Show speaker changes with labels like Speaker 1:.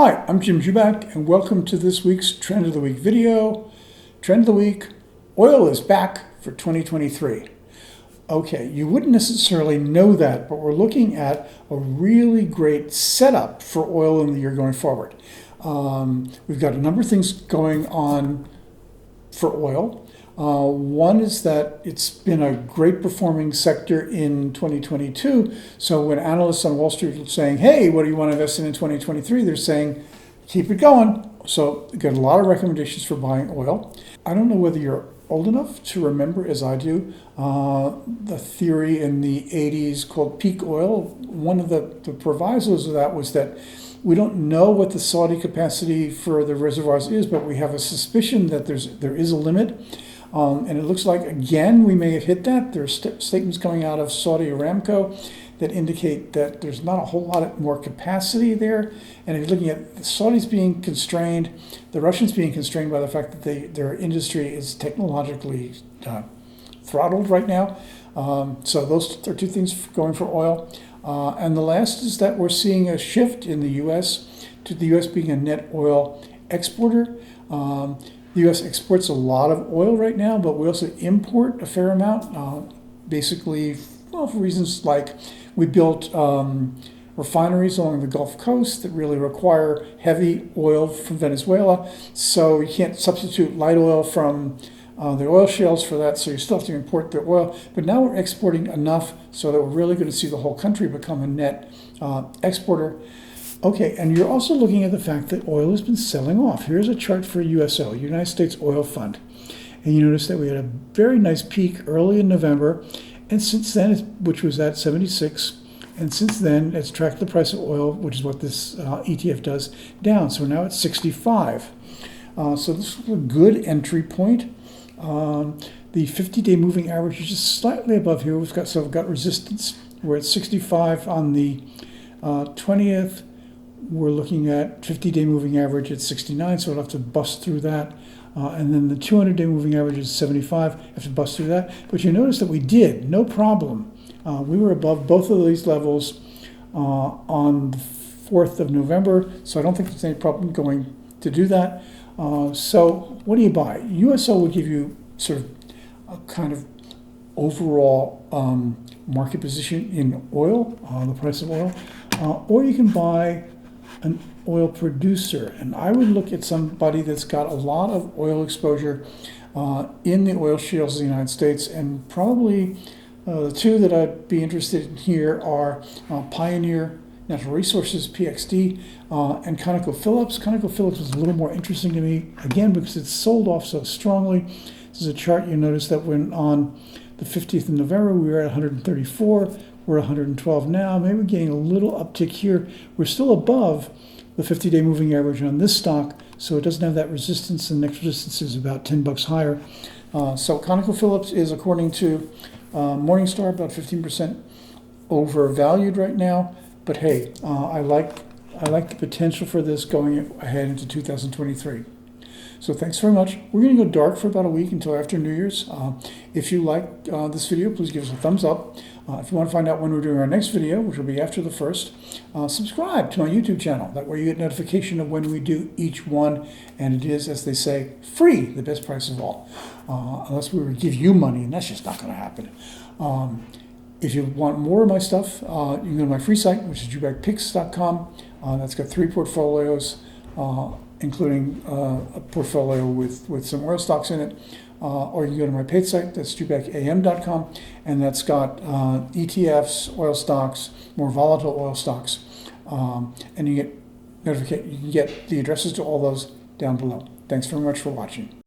Speaker 1: Hi, I'm Jim Jubak, and welcome to this week's Trend of the Week video. Trend of the Week, oil is back for 2023. Okay, you wouldn't necessarily know that, but we're looking at a really great setup for oil in the year going forward. We've got a number of things going on for oil. One is that it's been a great performing sector in 2022. So when analysts on Wall Street are saying, hey, what do you want to invest in 2023? They're saying, keep it going. So you got a lot of recommendations for buying oil. I don't know whether you're old enough to remember, as I do, the theory in the 80s called peak oil. One of the provisos of that was that we don't know what the Saudi capacity for the reservoirs is, but we have a suspicion that there is a limit. And it looks like, again, we may have hit that. There are statements coming out of Saudi Aramco that indicate that there's not a whole lot more capacity there. And if you're looking at the Saudis being constrained, the Russians being constrained by the fact that their industry is technologically throttled right now. So those are two things going for oil. And the last is that we're seeing a shift in the U.S. to the U.S. being a net oil exporter. The U.S. exports a lot of oil right now, but we also import a fair amount, basically for reasons like we built refineries along the Gulf Coast that really require heavy oil from Venezuela. So you can't substitute light oil from the oil shales for that, so you still have to import the oil. But now we're exporting enough so that we're really going to see the whole country become a net exporter. Okay, and you're also looking at the fact that oil has been selling off. Here's a chart for USO, United States Oil Fund. And you notice that we had a very nice peak early in November, and since then, which was at 76, and since then, it's tracked the price of oil, which is what this ETF does, down. So we're now at 65. So this is a good entry point. The 50-day moving average is just slightly above here. We've got resistance. We're at 65 on the 20th. We're looking at 50-day moving average at 69, so we'll have to bust through that. And then the 200-day moving average is 75. Have to bust through that. But you notice that we did, no problem. We were above both of these levels on the 4th of November, so I don't think there's any problem going to do that. So what do you buy? USO would give you sort of a kind of overall market position in oil, the price of oil, or you can buy an oil producer. And I would look at somebody that's got a lot of oil exposure in the oil shales of the United States, and probably the two that I'd be interested in here are Pioneer Natural Resources, PXD, and ConocoPhilips. ConocoPhilips is a little more interesting to me, again, because it's sold off so strongly. This is a chart. You notice that when on the 15th of November, we were at 134. We're 112 now. Maybe we're getting a little uptick here. We're still above the 50-day moving average on this stock, so it doesn't have that resistance, and the next resistance is about $10 higher. So ConocoPhillips is, according to Morningstar, about 15% overvalued right now. But hey, I like the potential for this going ahead into 2023. So thanks very much. We're going to go dark for about a week until after New Year's. If you like this video, please give us a thumbs up. If you want to find out when we're doing our next video, which will be after the 1st, subscribe to my YouTube channel. That way you get notification of when we do each one. And it is, as they say, free, the best price of all. Unless we give you money, and that's just not going to happen. If you want more of my stuff, you can go to my free site, which is jubakpicks.com. That's got 3 portfolios, including a portfolio with some oil stocks in it. Or you can go to my paid site, that's jubakam.com, and that's got ETFs, oil stocks, more volatile oil stocks. And you can get the addresses to all those down below. Thanks very much for watching.